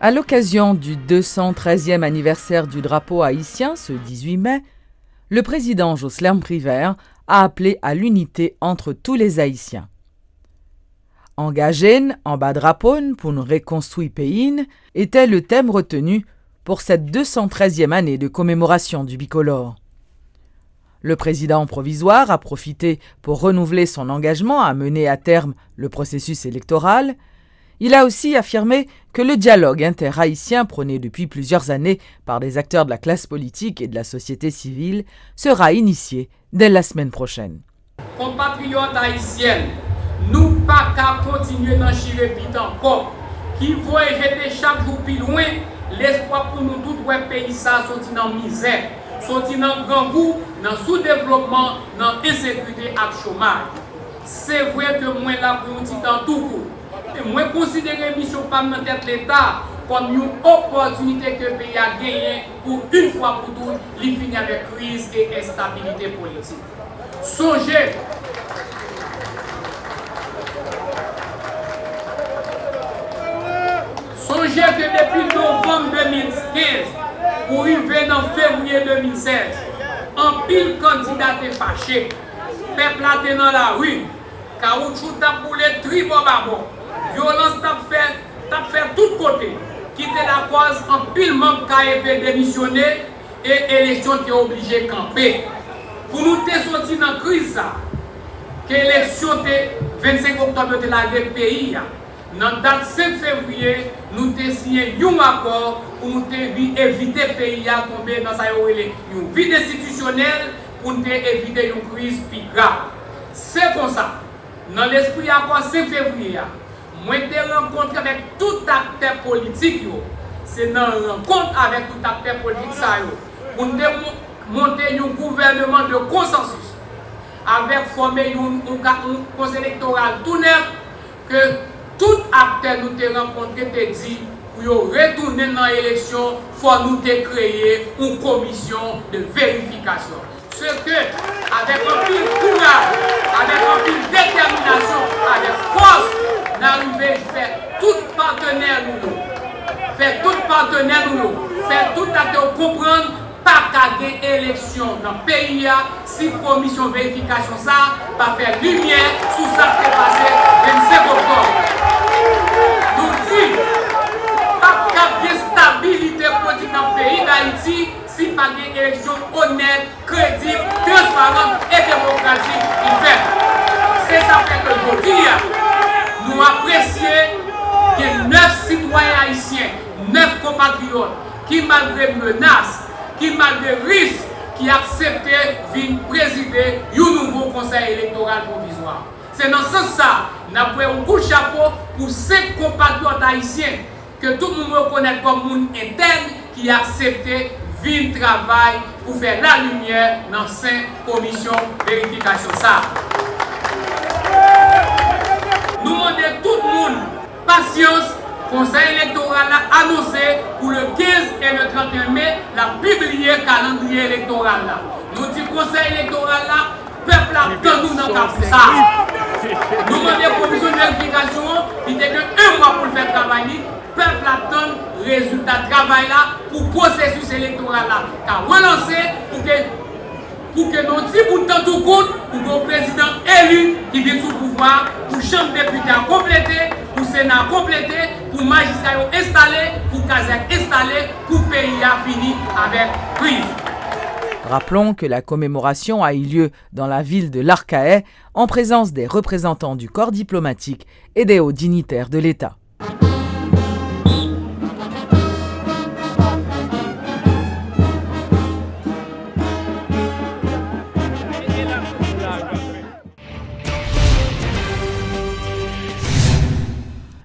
À l'occasion du 213e anniversaire du drapeau haïtien, ce 18 mai, le président Jocelyn Privert a appelé à l'unité entre tous les Haïtiens. Engagé en bas drapeau pour nous reconstruire pays était le thème retenu pour cette 213e année de commémoration du bicolore. Le président provisoire a profité pour renouveler son engagement à mener à terme le processus électoral. Il a aussi affirmé que le dialogue interhaïtien prôné depuis plusieurs années par des acteurs de la classe politique et de la société civile sera initié dès la semaine prochaine. Compatriotes haïtiennes, nous pas qu'à continuer dans chirépite encore, qui voit jeter chaque jour plus loin l'espoir pour nous tout le pays ça sortir dans misère, sortir dans grand goût, dans sous-développement, dans insécurité et chômage. C'est vrai que moi là pour un petit temps tout court. Moi, considérer mission par dans tête l'État comme une opportunité que le pays a gagné pour une fois pour toutes, il finit avec crise et instabilité politique. Songez que depuis novembre 2015, pour arriver dans février 2016, un pile candidat est fâché, peuple a dans la rue, caoutchouc t'a boulé tribobabo. Violence t'a fait tout côté, quitter la cause en pile membre qui a démissionné et élection qui est obligé de camper. Pour nous sortir dans la crise, que l'élection de 25 octobre de la pays, dans la date 5 février, nous avons signé un accord pour nous éviter le pays à tomber dans une vie institutionnelle pour nous éviter une crise plus grave. C'est comme ça. Dans l'esprit accord 5 février, moi, je rencontre avec tout acteur politique. C'est dans la rencontre avec tout acteur politique pour monter un gouvernement de consensus, avec former un conseil électoral tout neuf, que tout acteur nous a rencontré te dit pour retourner dans l'élection, il faut nous créer une commission de vérification. Ce que, avec un peu de courage, avec un peu de détermination, avec force, d'arriver à faire tout partenaire faire tout acteur comprendre pas qu'à élection dans le pays si la commission de vérification ça va faire lumière sur ça qui est passé le 25 octobre. Nous disons pas qu'il y ait stabilité politique dans le pays d'Haïti si pas une élection honnête, crédible, transparente et démocratique qui fait. C'est ça que aujourd'hui nous apprécions que 9 citoyens haïtiens, 9 compatriotes, qui malgré menaces, qui malgré risques, qui acceptent de présider un nouveau conseil électoral provisoire. C'est dans ce sens que nous avons un coup de chapeau pour ces compatriotes haïtiens que tout le monde reconnaît comme monde interne qui acceptent de travailler pour faire la lumière dans cette commission de vérification. Nous demandons tout le monde patience. Le conseil électoral a annoncé pour le 15 et le 31 mai la publier le calendrier électoral. Nous disons que le conseil électoral, le peuple a dans nous dans ça. Nous demandons la commission de vérification, il n'y a que 1 mois pour faire travail. Le peuple attend le résultat de travail pour le processus électoral car relancer pour que nos petits bouts de temps tout compte, pour que le président élu qui vient sous pouvoir, pour la chambre des députés compléter, pour le Sénat compléter, pour le magistrat installé, pour le Kazakh installé, pour le pays a fini avec crise. Rappelons que la commémoration a eu lieu dans la ville de l'Arcahaie en présence des représentants du corps diplomatique et des hauts dignitaires de l'État.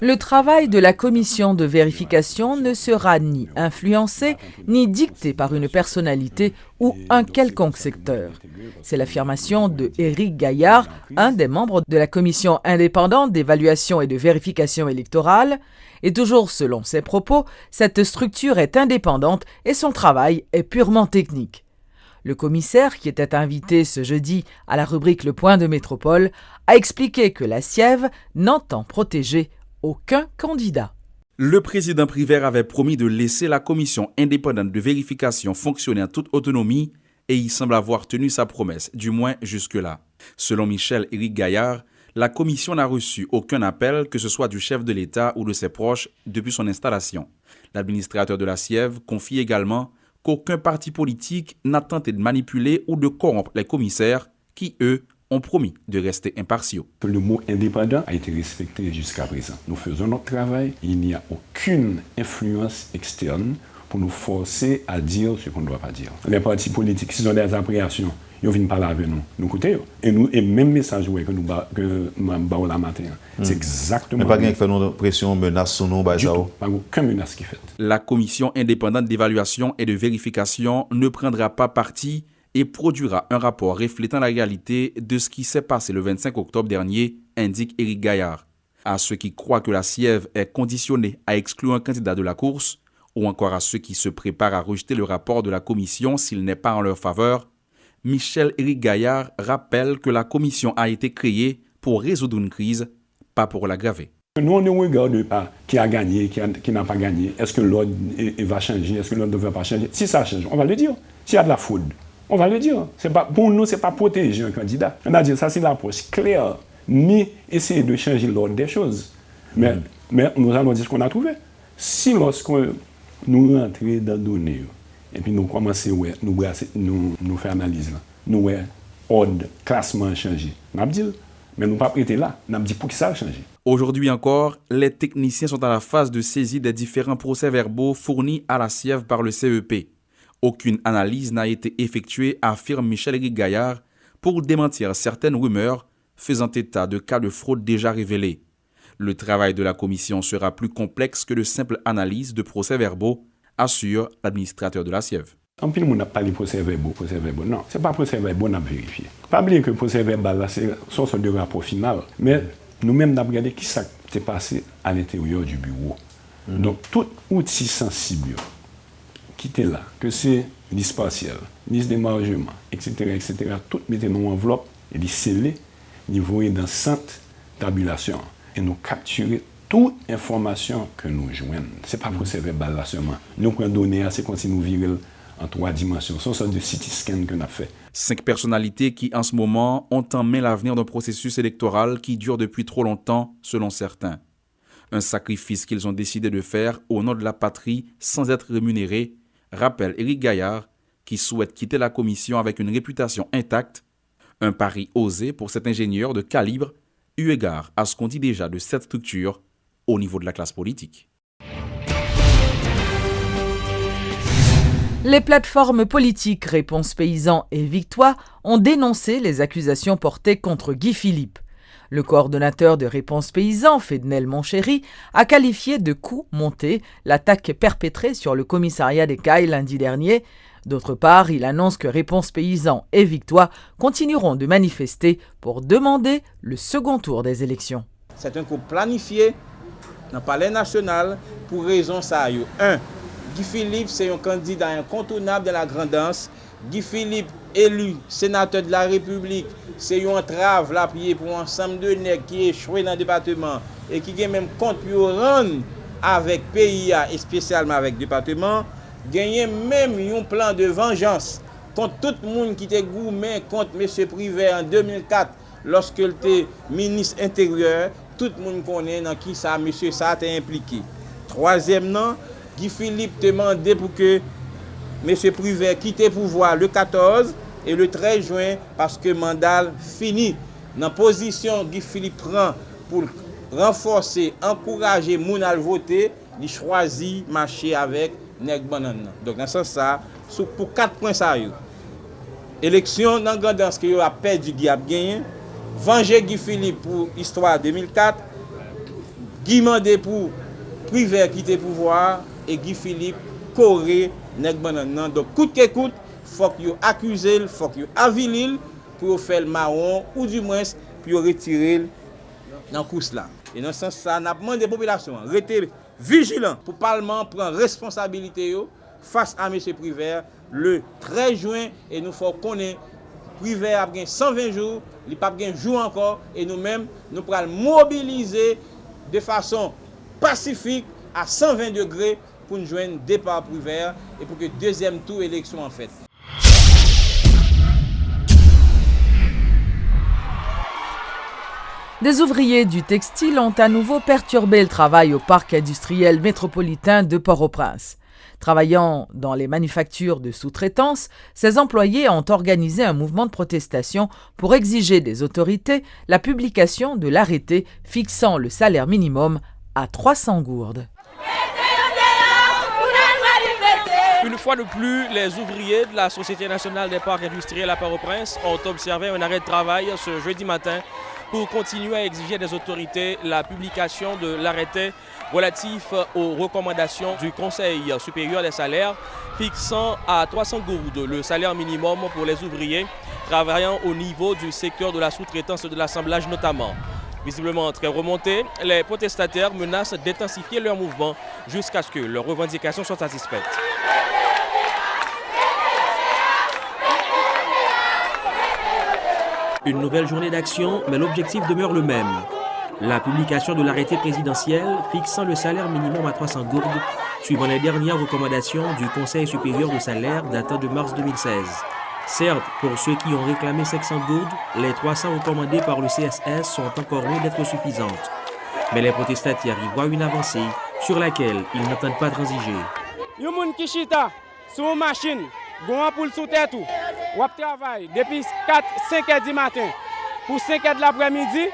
Le travail de la commission de vérification ne sera ni influencé ni dicté par une personnalité ou un quelconque secteur. C'est l'affirmation de Éric Gaillard, un des membres de la commission indépendante d'évaluation et de vérification électorale. Et toujours selon ses propos, cette structure est indépendante et son travail est purement technique. Le commissaire, qui était invité ce jeudi à la rubrique Le Point de Métropole, a expliqué que la SIEV n'entend protéger aucun candidat. Le président Privert avait promis de laisser la commission indépendante de vérification fonctionner en toute autonomie et il semble avoir tenu sa promesse, du moins jusque-là. Selon Michel-Éric Gaillard, la commission n'a reçu aucun appel, que ce soit du chef de l'État ou de ses proches, depuis son installation. L'administrateur de la Sièvre confie également qu'aucun parti politique n'a tenté de manipuler ou de corrompre les commissaires qui, eux, ont promis de rester impartiaux. Le mot indépendant a été respecté jusqu'à présent. Nous faisons notre travail, il n'y a aucune influence externe pour nous forcer à dire ce qu'on ne doit pas dire. Les partis politiques, s'ils ont des appréhensions, ils viennent parler avec nous, nous écoutez. Et même message que nous avons la matin, c'est exactement... Mais pas quelqu'un qui fait une pression, menace sur nous, pas aucune menace qui fait. La commission indépendante d'évaluation et de vérification ne prendra pas parti et produira un rapport reflétant la réalité de ce qui s'est passé le 25 octobre dernier, indique Éric Gaillard. À ceux qui croient que la Sièvre est conditionnée à exclure un candidat de la course, ou encore à ceux qui se préparent à rejeter le rapport de la commission s'il n'est pas en leur faveur, Michel-Éric Gaillard rappelle que la commission a été créée pour résoudre une crise, pas pour l'aggraver. Nous, on ne regarde pas qui a gagné, qui n'a pas gagné. Est-ce que l'ordre va changer? Est-ce que l'ordre ne va pas changer? Si ça change, on va le dire. S'il y a de la fraude, on va le dire. Pour nous, ce n'est pas protéger un candidat. On a dit ça, c'est l'approche claire, ni essayer de changer l'ordre des choses. Mais nous allons dire ce qu'on a trouvé. Si lorsqu'on nous rentrons dans les données, et puis nous commençons à nous faire analyse, nous ordre, classement changé, nous avons dit, mais nous ne pas prêter là, nous avons dit pour qui ça a changé. Aujourd'hui encore, les techniciens sont à la phase de saisie des différents procès-verbaux fournis à la Sièvre par le CEP. Aucune analyse n'a été effectuée, affirme Michel-Éric Gaillard, pour démentir certaines rumeurs faisant état de cas de fraude déjà révélés. Le travail de la commission sera plus complexe que de simples analyses de procès-verbaux, assure l'administrateur de la Sièvre. En plus, on n'a pas les procès-verbaux. Non, ce n'est pas procès-verbaux qu'on a vérifié. Pas oublier que le procès-verbal, c'est une sorte de rapport final. Mais nous-mêmes, nous avons regardé qui s'est passé à l'intérieur du bureau. Donc, tout outil sensible qui était là, que c'est liste partielle, liste d'émargement, etc., tout mettez dans une enveloppe et les sceller, niveau dans centre tabulation. Et nous capturer toute information que nous joignons. Ce n'est pas procès-verbal là seulement. Nous prenons données, c'est comme si nous virions en 3 dimensions. C'est une sorte de CT scan qu'on a fait. 5 personnalités qui, en ce moment, ont en main l'avenir d'un processus électoral qui dure depuis trop longtemps, selon certains. Un sacrifice qu'ils ont décidé de faire au nom de la patrie sans être rémunérés, rappelle Éric Gaillard, qui souhaite quitter la commission avec une réputation intacte. Un pari osé pour cet ingénieur de calibre, eu égard à ce qu'on dit déjà de cette structure au niveau de la classe politique. Les plateformes politiques Réponse Paysans et Victoire ont dénoncé les accusations portées contre Guy Philippe. Le coordonnateur de Réponse Paysans, Fednel Monchéry, a qualifié de coup monté l'attaque perpétrée sur le commissariat des Cayes lundi dernier. D'autre part, il annonce que Réponse Paysans et Victoire continueront de manifester pour demander le second tour des élections. C'est un coup planifié dans le palais national pour raison ça. 1. Guy Philippe, c'est un candidat incontournable de la grandance. Guy Philippe, élu sénateur de la République, c'est une entrave là pour un ensemble de nègres qui échouent dans le département et qui ont même compte pour rendre avec pays et spécialement avec le département. Gagner même un plan de vengeance contre tout le monde qui était gourmet contre M. Privert en 2004 lorsque il était ministre intérieur. Tout le monde connaît dans qui ça, M. ça est impliqué. Troisièmement, Guy Philippe demandait pour que M. Privert quitte le pouvoir le 14 et le 13 juin parce que le mandat fini. Dans la position Guy Philippe prend pour renforcer, encourager les gens à voter, il choisit de marcher avec Nèg Banan. Donc dans ce sens, pour 4 points, ça y est. Élection dans la grandance que a perdu, Guy a gagné. Venger Guy Philippe pour l'histoire 2004. Guy Mandé pour Privert quitter le pouvoir. Et Guy Philippe coré Nèg Banan. Donc coûte que coûte, il faut qu'il accuse, il faut qu'il avile pour faire le marron ou du moins pour retirer dans la course là. Et dans ce sens, ça n'a pas demandé des populations. Restez vigilants pour le Parlement prendre responsabilité face à M. Privert le 13 juin. Et nous faut connaître Privert a gagné 120 jours, il n'a pas gagné jour encore. Et nous-mêmes, nous pourrons mobiliser de façon pacifique à 120 degrés pour nous joindre départ privé et pour que deuxième tour élection en fait. Des ouvriers du textile ont à nouveau perturbé le travail au parc industriel métropolitain de Port-au-Prince. Travaillant dans les manufactures de sous-traitance, ces employés ont organisé un mouvement de protestation pour exiger des autorités la publication de l'arrêté fixant le salaire minimum à 300 gourdes. Une fois de plus, les ouvriers de la Société nationale des parcs industriels à Port-au-Prince ont observé un arrêt de travail ce jeudi matin pour continuer à exiger des autorités la publication de l'arrêté relatif aux recommandations du Conseil supérieur des salaires fixant à 300 gourdes le salaire minimum pour les ouvriers travaillant au niveau du secteur de la sous-traitance et de l'assemblage notamment. Visiblement très remontés, les protestataires menacent d'intensifier leur mouvement jusqu'à ce que leurs revendications soient satisfaites. Une nouvelle journée d'action, mais l'objectif demeure le même. La publication de l'arrêté présidentiel fixant le salaire minimum à 300 gourdes, suivant les dernières recommandations du Conseil supérieur de salaire datant de mars 2016. Certes, pour ceux qui ont réclamé 500 gourdes, les 300 recommandées par le CSS sont encore loin d'être suffisantes. Mais les protestataires y voient une avancée sur laquelle ils n'entendent pas transiger. Yon moun ki chita sur une machine, gon pour sous tête tout. Ou travail depuis 4-5 heures du matin pour 5 heures de l'après-midi.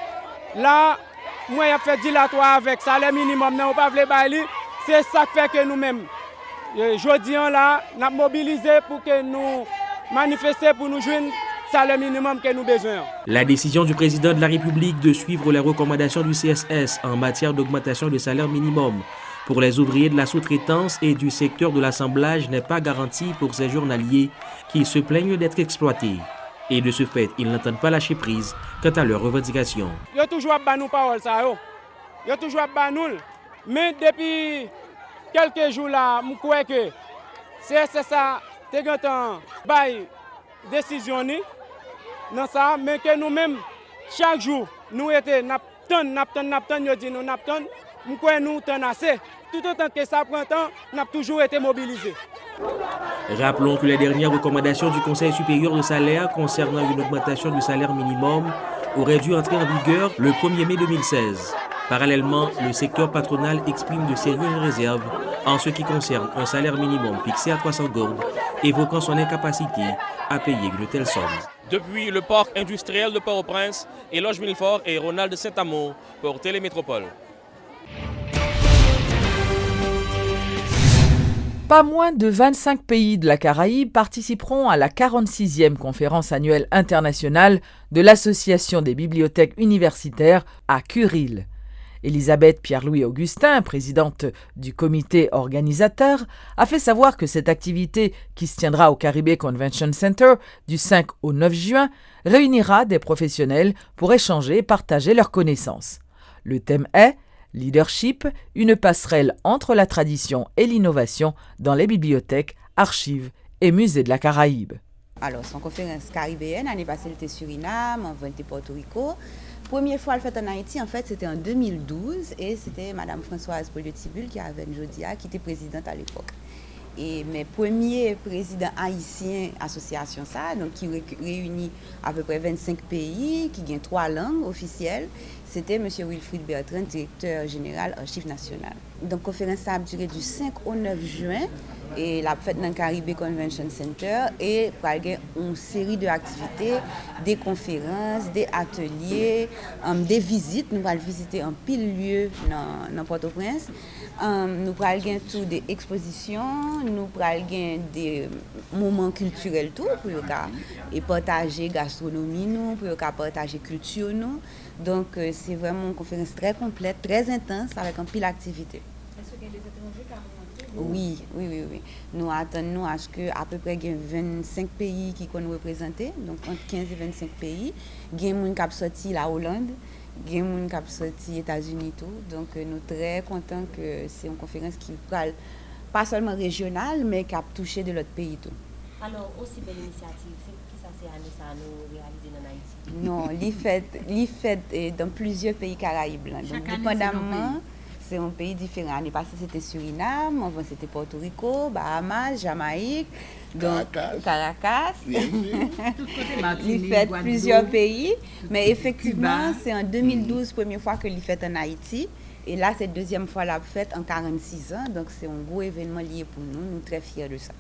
Là, moi j'ai fait dilatoire avec salaire minimum nan ou pas vle bay. C'est ça qui fait que nous-mêmes jodi an là, n'a mobilisé pour que nous manifester pour nous joindre salaire minimum que nous besoin. La décision du président de la République de suivre les recommandations du CSS en matière d'augmentation du salaire minimum pour les ouvriers de la sous-traitance et du secteur de l'assemblage n'est pas garantie pour ces journaliers qui se plaignent d'être exploités. Et de ce fait, ils n'entendent pas lâcher prise quant à leurs revendications. Ils ont toujours pas nous parole ça yo. Ils ont toujours pas nous. Mais depuis quelques jours là, je crois que c'est ça te gantan bay décision ni dans ça mais que nous-mêmes chaque jour nous était naptan yo dit nous naptan je crois nous t'en assez. Tout autant que ça prend temps, nous avons toujours été mobilisés. Rappelons que les dernières recommandations du Conseil supérieur de salaire concernant une augmentation du salaire minimum auraient dû entrer en vigueur le 1er mai 2016. Parallèlement, le secteur patronal exprime de sérieuses réserves en ce qui concerne un salaire minimum fixé à 300 gourdes, évoquant son incapacité à payer une telle somme. Depuis le parc industriel de Port-au-Prince, Eloge Milfort et Ronald Saint-Amour pour Télémétropole. Pas moins de 25 pays de la Caraïbe participeront à la 46e conférence annuelle internationale de l'Association des bibliothèques universitaires à Kuril. Elisabeth Pierre-Louis-Augustin, présidente du comité organisateur, a fait savoir que cette activité, qui se tiendra au Caribe Convention Center du 5 au 9 juin, réunira des professionnels pour échanger et partager leurs connaissances. Le thème est Leadership, une passerelle entre la tradition et l'innovation dans les bibliothèques, archives et musées de la Caraïbe. Alors, c'est une conférence caribéenne. L'année passée, elle était Suriname, elle était Porto Rico. Première fois, elle fait en Haïti, en fait, c'était en 2012 et c'était Mme Françoise Poliotibul qui avait une Jodia, qui était présidente à l'époque. Et mes premiers présidents haïtiens association ça, donc qui réunit à peu près 25 pays, qui gagne 3 langues officielles, c'était M. Wilfried Bertrand, directeur général archives nationales. Donc, la conférence a duré du 5 au 9 juin et la fête dans le Caribe Convention Center et il y a une série d'activités, des conférences, des ateliers, des visites. Nous allons visiter un pile lieu dans Port-au-Prince. Nous allons tout des expositions, nous allons des moments culturels tout pour partager gastronomie nous, pour partager culture nous. Donc c'est vraiment une conférence très complète, très intense avec un pile d'activités. Est-ce qu'il y a des étrangers qui ont remonté? Oui. Nous attendons à ce qu'à peu près 25 pays qui sont représentés, donc entre 15 et 25 pays. Il y a des gens qui sont sortis la Hollande, il y a des gens qui sont sortis les États-Unis tout. Donc nous sommes très contents que c'est une conférence qui parle pas seulement régionale, mais qui a touché de l'autre pays tout. Alors, aussi belle initiative, qui ça c'est à nous réaliser dans Haïti? Non, l'IFED dans plusieurs pays caraïbes. Donc, dépendamment, c'est un pays différent. L'année passée, c'était Suriname, avant, c'était Porto Rico, Bahamas, Jamaïque, donc Caracas. Il fait plusieurs pays, mais effectivement, c'est en 2012, première fois que il fait en Haïti. Et là, c'est la deuxième fois la fête en 46 ans. Donc, c'est un gros événement lié pour nous. Nous sommes très fiers de ça.